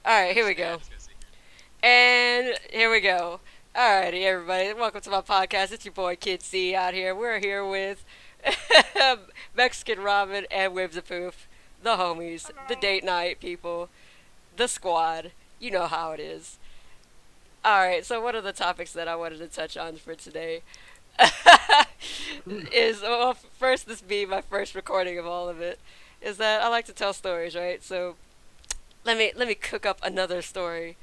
Alright, here we go. And here we go. Alrighty, everybody. Welcome to my podcast. It's your boy KidC out here. We're here with Mexican Ramen and Wibs of Poof, the homies, the date night people, the squad. You know how it is. Alright, so one of the topics that I wanted to touch on for today is, well, first, this being my first recording of all of it, is that I like to tell stories, right? So let me cook up another story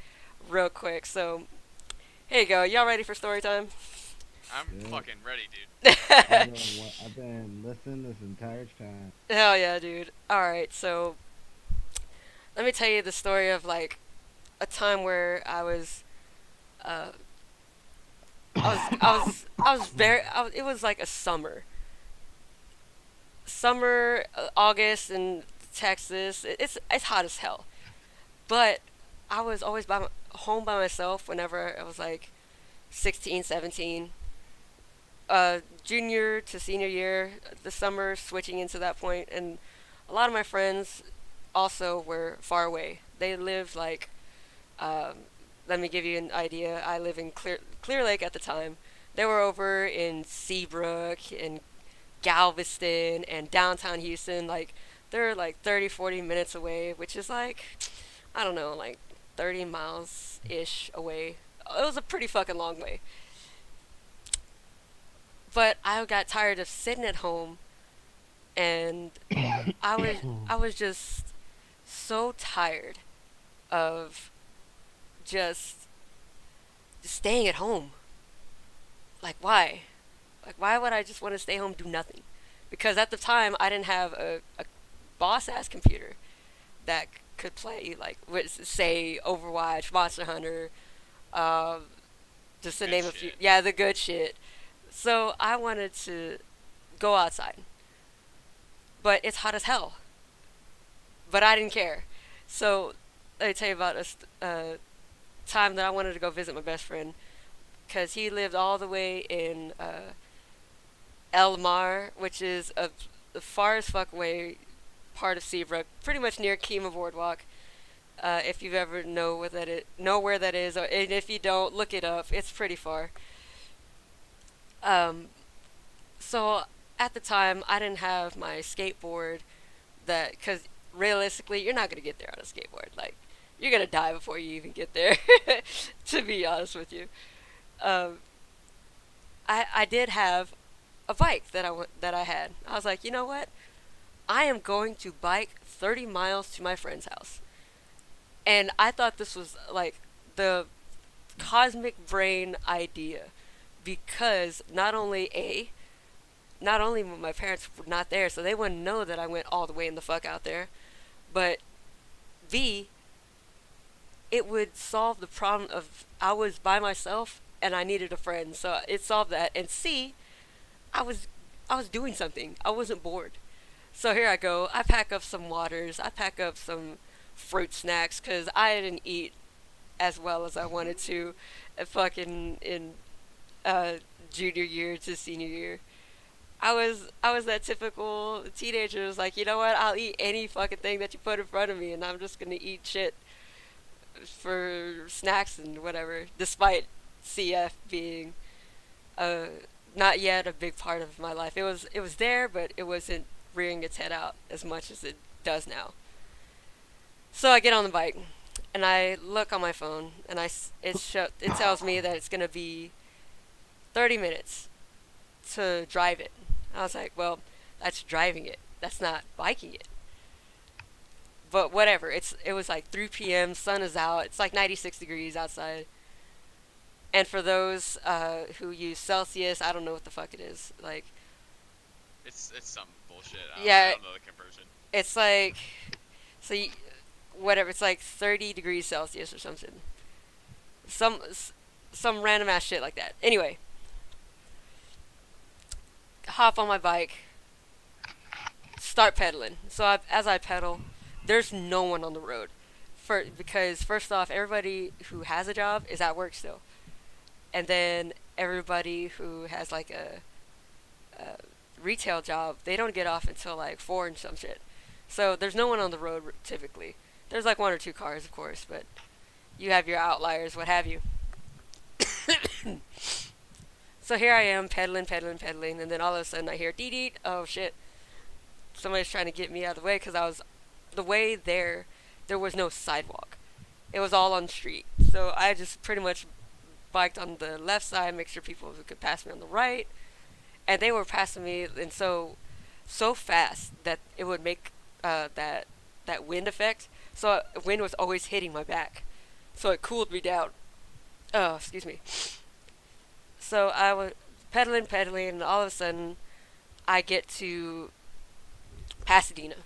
real quick. So here you go. Y'all ready for story time? I'm Yep. fucking ready, dude. I've been listening this entire time. Hell yeah, dude. All right, so let me tell you the story of like a time where uh, I was very, it was like a summer, August in Texas. It's hot as hell, but I was always home by myself whenever I was like 16, 17. Junior to senior year, the summer switching into that point, and a lot of my friends also were far away. They lived like, um, let me give you an idea. I live in Clear Lake at the time. They were over in Seabrook and Galveston and downtown Houston. Like they're like 30, 40 minutes away, which is like, I don't know, like 30 miles ish away. It was a pretty fucking long way. But I got tired of sitting at home, and I was I was just so tired of just staying at home. Like why? Like why would I just want to stay home do nothing? Because at the time I didn't have a boss ass computer that could play like say Overwatch, Monster Hunter, um, just to Good name a few. shit. Yeah, the good shit. So I wanted to go outside, but it's hot as hell. But I didn't care. So let me tell you about a time that I wanted to go visit my best friend because he lived all the way in El Mar, which is the far as fuck away part of Seabrook, pretty much near Kima Boardwalk. If you've ever know where that is, or and if you don't, look it up. It's pretty far. Um, so at the time, I didn't have my skateboard that because realistically, you're not gonna get there on a skateboard. Like you're gonna die before you even get there. To be honest with you, um, I did have a bike that I had. I was like, you know what? I am going to bike 30 miles to my friend's house, and I thought this was like the cosmic brain idea because not only were my parents were not there, so they wouldn't know that I went all the way in the fuck out there, but B, it would solve the problem of I was by myself and I needed a friend, so it solved that. And C, I was I was doing something. I wasn't bored. So here I go. I pack up some waters. I pack up some fruit snacks because I didn't eat as well as I wanted to, fucking in uh, junior year to senior year. I was that typical teenager who's like, you know what? I'll eat any fucking thing that you put in front of me, and I'm just gonna eat shit for snacks and whatever. Despite CF being uh, not yet a big part of my life, it was there, but it wasn't rearing its head out as much as it does now. So I get on the bike, and I look on my phone, and it tells me that it's gonna be 30 minutes to drive it. I was like, well, that's driving it. That's not biking it. But whatever. It was like 3 p.m. Sun is out. It's like 96 degrees outside. And for those who use Celsius, I don't know what the fuck it is. Like, It's some bullshit. I yeah, don't know the conversion. it's like so. Whatever. It's like 30 degrees Celsius or something. Some some random ass shit like that. Anyway, hop on my bike, start pedaling. So as I pedal, there's no one on the road. Because first off, everybody who has a job is at work still, and then everybody who has like a retail job, they don't get off until like 4 and some shit. So there's no one on the road typically. There's like one or two cars, of course, but you have your outliers, what have you. So here I am pedaling, pedaling, pedaling, and then all of a sudden I hear dee dee. Oh shit! Somebody's trying to get me out of the way because I was the way there. There was no sidewalk. It was all on street. So I just pretty much biked on the left side, make sure people could pass me on the right, and they were passing me, and so fast that it would make that wind effect. So wind was always hitting my back, so it cooled me down. Oh, excuse me. So I was pedaling, pedaling, and all of a sudden, I get to Pasadena.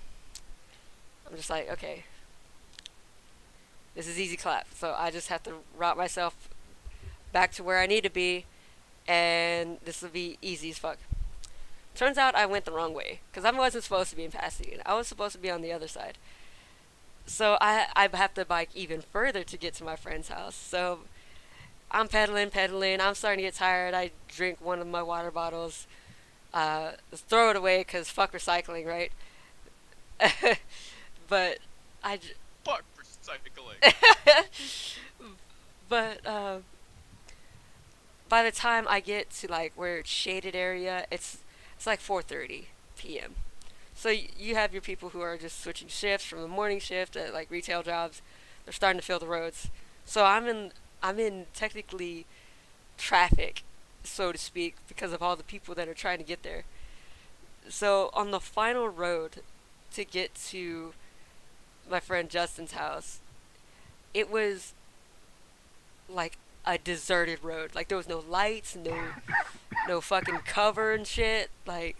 I'm just like, okay, this is easy clap. So I just have to route myself back to where I need to be, and this will be easy as fuck. Turns out I went the wrong way, because I wasn't supposed to be in Pasadena. I was supposed to be on the other side. So I have to bike even further to get to my friend's house. So I'm pedaling, pedaling. I'm starting to get tired. I drink one of my water bottles. Throw it away because fuck recycling, right? But Fuck recycling. but by the time I get to like where it's shaded area, it's like 4:30 p.m. So you have your people who are just switching shifts from the morning shift at like retail jobs. They're starting to fill the roads. So I'm in technically traffic, so to speak, because of all the people that are trying to get there. So on the final road to get to my friend Justin's house, it was like a deserted road. Like there was no lights, no fucking cover and shit. Like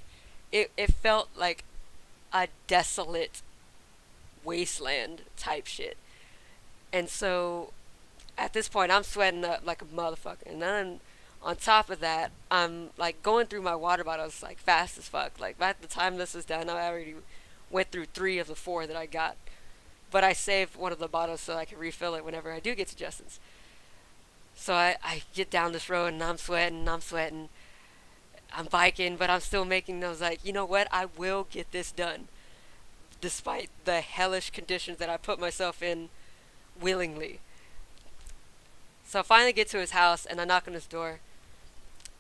it felt like a desolate wasteland type shit. And so at this point I'm sweating up like a motherfucker. And then on top of that, I'm like going through my water bottles like fast as fuck. Like by the time this is done, I already went through 3 of the 4 that I got. But I saved one of the bottles so I can refill it whenever I do get to Justin's. So I get down this road and I'm sweating, I'm biking, but I'm still making those like, you know what, I will get this done. Despite the hellish conditions that I put myself in willingly. So I finally get to his house and I knock on his door.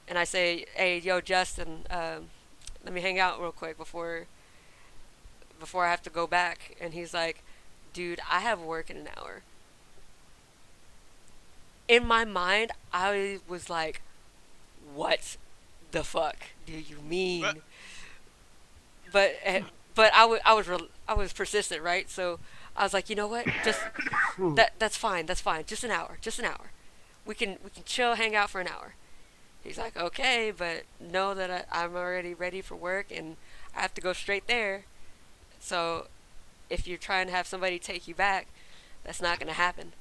And I say, hey, yo, Justin, let me hang out real quick before I have to go back. And he's like, dude, I have work in an hour. In my mind, I was like, what the fuck do you mean? What? But I was persistent, right? So I was like, you know what? Just that's fine. Just an hour. We can chill, hang out for an hour. He's like, okay, but know that I'm already ready for work and I have to go straight there. So if you're trying to have somebody take you back, that's not gonna happen.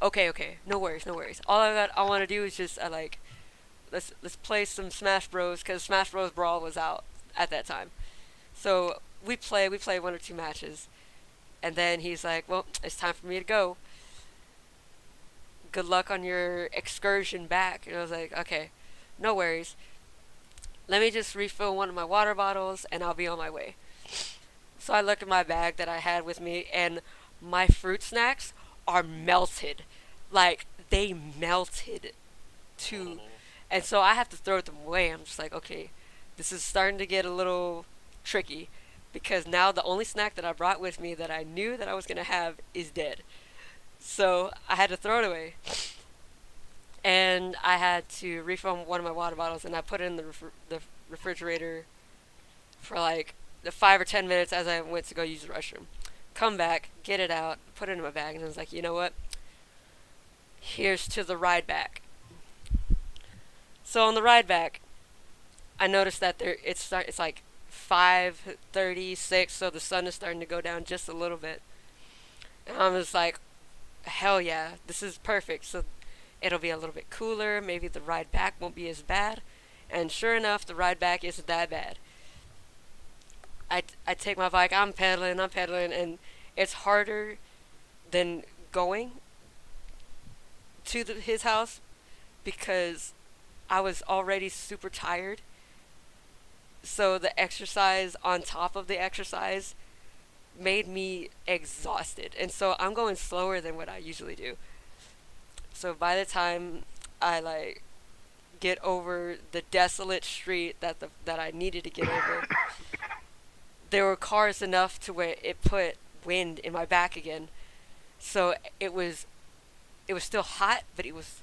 Okay, no worries. All I want to do is just let's play some Smash Bros. Because Smash Bros. Brawl was out at that time. So we play 1 or 2 matches, and then he's like, well, it's time for me to go. Good luck on your excursion back. And I was like, okay, no worries. Let me just refill one of my water bottles and I'll be on my way. So I look at my bag that I had with me and my fruit snacks are melted. Like, they melted too. And so I have to throw them away. I'm just like, okay, this is starting to get a little tricky because now the only snack that I brought with me that I knew that I was going to have is dead. So I had to throw it away. And I had to refill one of my water bottles and I put it in the refrigerator for like the 5 or 10 minutes as I went to go use the restroom. Come back, get it out, put it in my bag, and I was like, you know what? Here's to the ride back. So on the ride back, I noticed that it's like 5:36, so the sun is starting to go down just a little bit. And I'm just like, hell yeah, this is perfect. So it'll be a little bit cooler. Maybe the ride back won't be as bad. And sure enough, the ride back isn't that bad. I take my bike, I'm pedaling, and it's harder than going to his house because I was already super tired. So the exercise on top of the exercise made me exhausted. And so I'm going slower than what I usually do. So by the time I like get over the desolate street that I needed to get over, there were cars enough to where it put wind in my back again. So it was still hot, but it was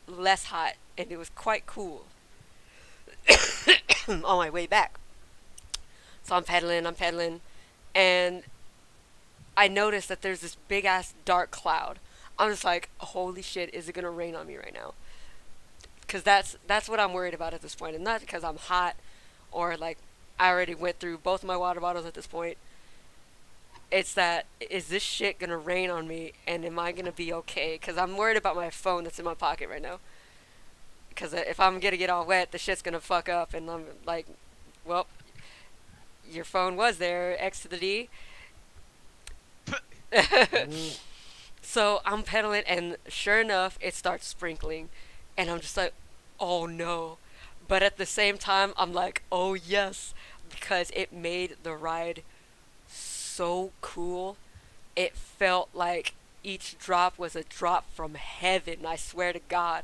less hot and it was quite cool on my way back. So I'm pedaling, and I noticed that there's this big ass dark cloud. I'm just like, holy shit, is it gonna rain on me right now? Because that's what I'm worried about at this point, and not because I'm hot or like I already went through both my water bottles at this point. It's that, is this shit gonna rain on me, and am I gonna be okay? Because I'm worried about my phone that's in my pocket right now. Because if I'm gonna get all wet, the shit's gonna fuck up, and I'm like, well, your phone was there, X to the D. Mm. So I'm pedaling, and sure enough, it starts sprinkling, and I'm just like, oh no. But at the same time, I'm like, oh yes, because it made the ride so cool. It felt like each drop was a drop from heaven, I swear to God.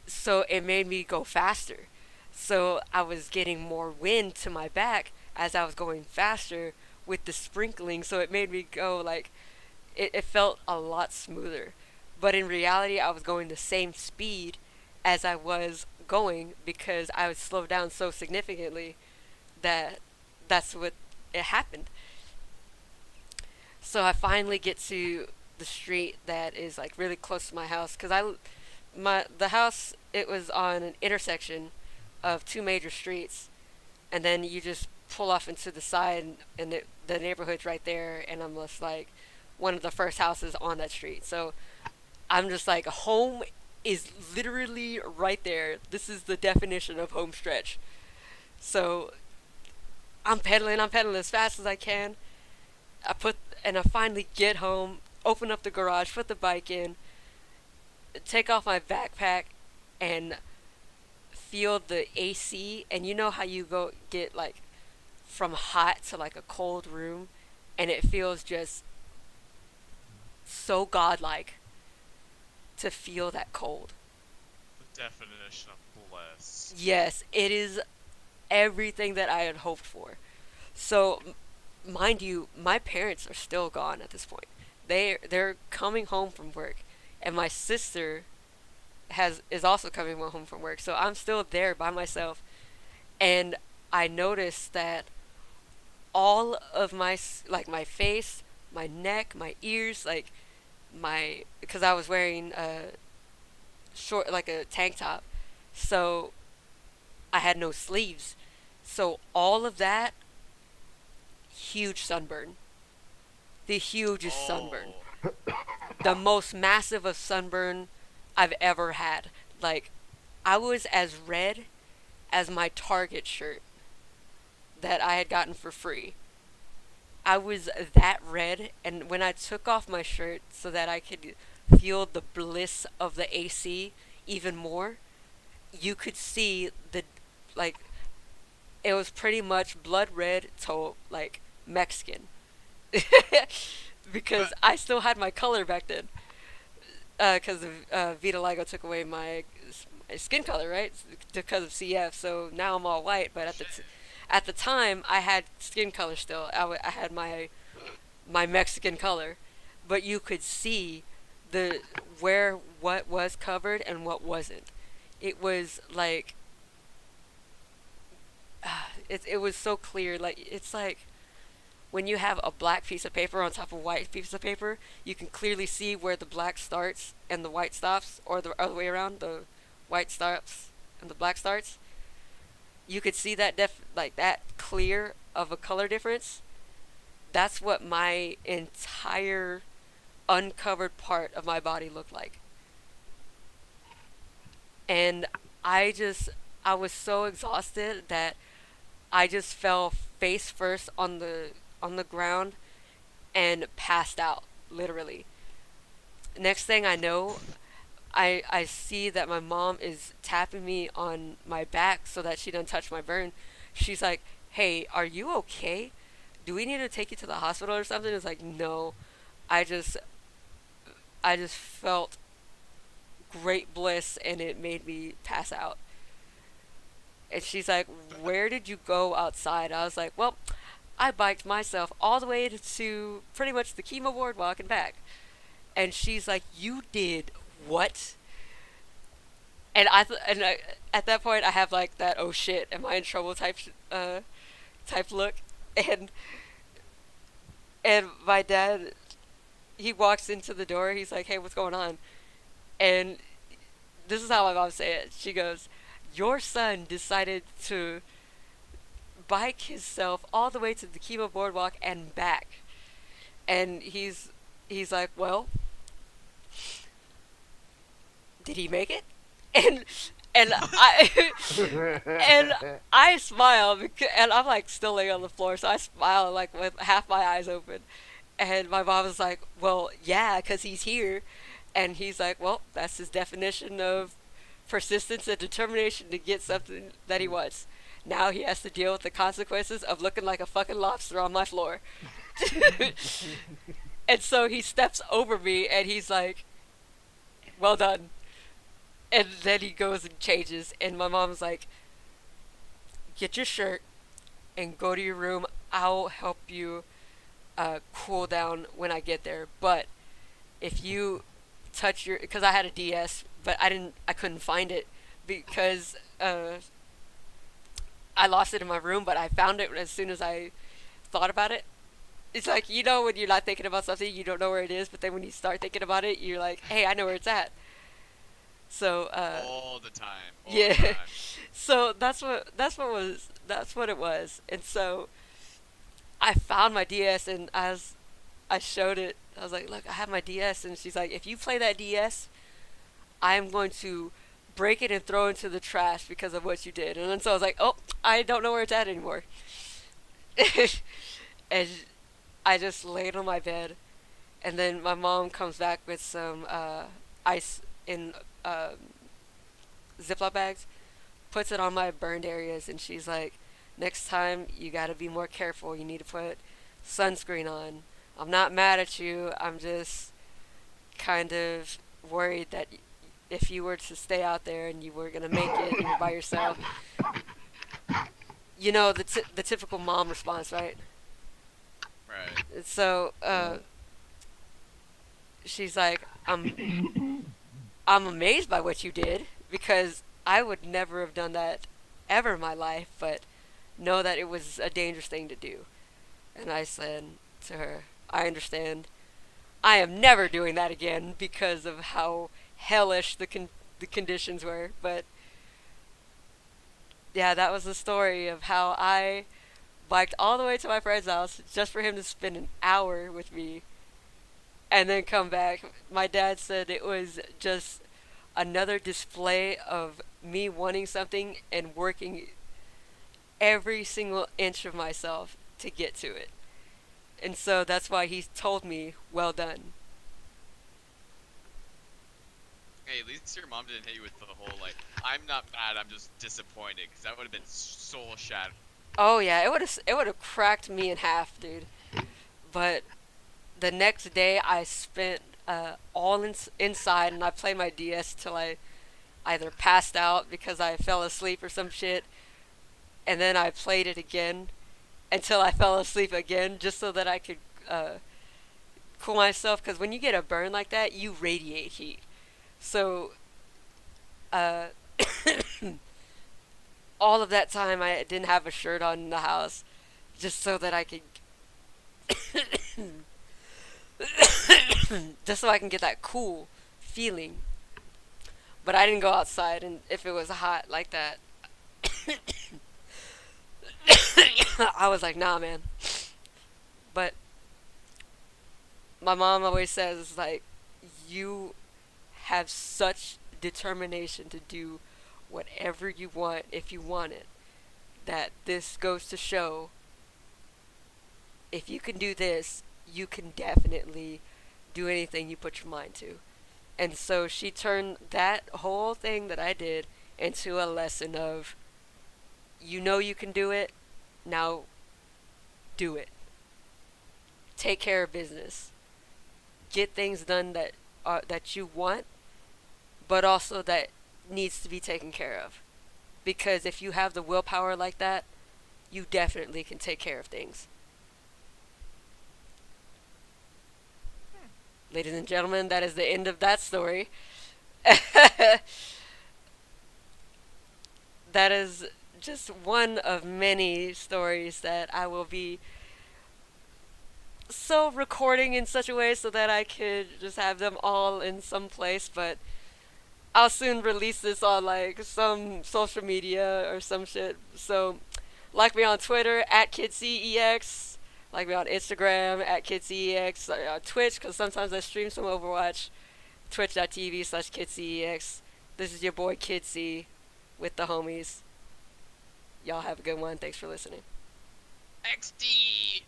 So it made me go faster. So I was getting more wind to my back as I was going faster with the sprinkling, so it made me go like, it felt a lot smoother. But in reality, I was going the same speed as I was going because I was slowed down so significantly that that's what it happened. So I finally get to the street that is like really close to my house because the house, it was on an intersection of two major streets, and then you just pull off into the side, and the neighborhood's right there, and I'm just like one of the first houses on that street. So I'm just like, home is literally right there. This is the definition of home stretch. So I'm pedaling as fast as I can. I finally get home, open up the garage, put the bike in, take off my backpack, and feel the AC. And you know how you go get like from hot to like a cold room, and it feels just so godlike to feel that cold. The definition of bliss. Yes, it is everything that I had hoped for. So, mind you, my parents are still gone at this point. They're coming home from work, and my sister has is also coming home from work. So I'm still there by myself, and I noticed that all of like my face, my neck, my ears, like my because I was wearing a short like a tank top, so I had no sleeves. So all of that, huge sunburn. The hugest sunburn. Oh, The most massive of sunburn I've ever had. Like, I was as red as my Target shirt that I had gotten for free. I was that red, and when I took off my shirt so that I could feel the bliss of the AC even more, you could see like, it was pretty much blood red to, like, Mexican. Because I still had my color back then. Because Vitiligo took away my skin color, right? Because of CF. So now I'm all white. But at the time, I had skin color still. I had my Mexican color, but you could see the where what was covered and what wasn't. It was like it was so clear. Like, it's like when you have a black piece of paper on top of a white piece of paper, you can clearly see where the black starts and the white stops, or the other way around, the white stops and the black starts. You could see that like that clear of a color difference. That's what my entire uncovered part of my body looked like. And I was so exhausted that I just fell face first on the ground and passed out, literally. Next thing I know, I see that my mom is tapping me on my back so that she doesn't touch my burn. She's like, "Hey, are you okay? do we need to take you to the hospital or something? It's like, no, I just I just felt great bliss and it made me pass out. And she's like, where did you go outside? I was like, well, I biked myself all the way to pretty much the chemo boardwalk and back. And she's like, you did what? And at that point I have like that oh shit am I in trouble type look, and my dad, he walks into the door. He's like, hey, what's going on? And this is how my mom said it. She goes, your son decided to bike himself all the way to the chemo boardwalk and back. And he's like, well, did he make it? And and I and I smile because, and I'm like still laying on the floor, so I smile like with half my eyes open. And my mom was like, well, yeah, because he's here. And he's like, well, that's his definition of persistence and determination to get something that he wants. Now he has to deal with the consequences of looking like a fucking lobster on my floor. And so he steps over me and he's like, well done. And then he goes and changes. And my mom's like, get your shirt and go to your room. I'll help you cool down when I get there. But if you touch your, because I had a DS, but I couldn't find it because I lost it in my room, but I found it as soon as I thought about it. It's like, you know, when you're not thinking about something, you don't know where it is, but then when you start thinking about it, you're like, hey, I know where it's at. So All the time. All yeah. The time. So that's what it was. And so I found my DS, and as I showed it, I was like, look, I have my DS. And she's like, if you play that DS, I'm going to break it and throw it into the trash because of what you did. And then so I was like, oh, I don't know where it's at anymore. And I just laid on my bed. And then my mom comes back with some ice in Ziploc bags, puts it on my burned areas, and she's like, next time you gotta be more careful. You need to put sunscreen on. I'm not mad at you. I'm just kind of worried that if you were to stay out there and you were gonna make it and you're by yourself, you know, the typical mom response, right? Right. So she's like, I'm amazed by what you did because I would never have done that ever in my life, but know that it was a dangerous thing to do. And I said to her, I understand. I am never doing that again because of how hellish the conditions were. But yeah, that was the story of how I biked all the way to my friend's house just for him to spend an hour with me and then come back. My dad said it was just another display of me wanting something and working every single inch of myself to get to it. And so that's why he told me, well done. Hey, at least your mom didn't hit you with the whole, like, I'm not mad, I'm just disappointed, because that would have been soul shattering. Oh yeah, it would have cracked me in half, dude. But the next day I spent inside, and I played my DS till I either passed out because I fell asleep or some shit, and then I played it again until I fell asleep again, just so that I could cool myself. Because when you get a burn like that, you radiate heat. So all of that time I didn't have a shirt on in the house, just so that I could just so I can get that cool feeling. But I didn't go outside, and if it was hot like that, I was like, nah, man. But my mom always says, like, you have such determination to do whatever you want if you want it, that this goes to show if you can do this, you can definitely do anything you put your mind to. And so she turned that whole thing that I did into a lesson of, you know you can do it, now do it. take care of business. Get things done that you want, but also that needs to be taken care of. Because if you have the willpower like that, you definitely can take care of things. Ladies and gentlemen, that is the end of that story. That is just one of many stories that I will be so recording in such a way so that I could just have them all in some place, but I'll soon release this on like some social media or some shit. So like me on Twitter at KidCEX, like me on Instagram at KidCEX, Twitch because sometimes I stream some Overwatch, twitch.tv/KidCEX. This is your boy KidC with the homies. Y'all have a good one. Thanks for listening. XD.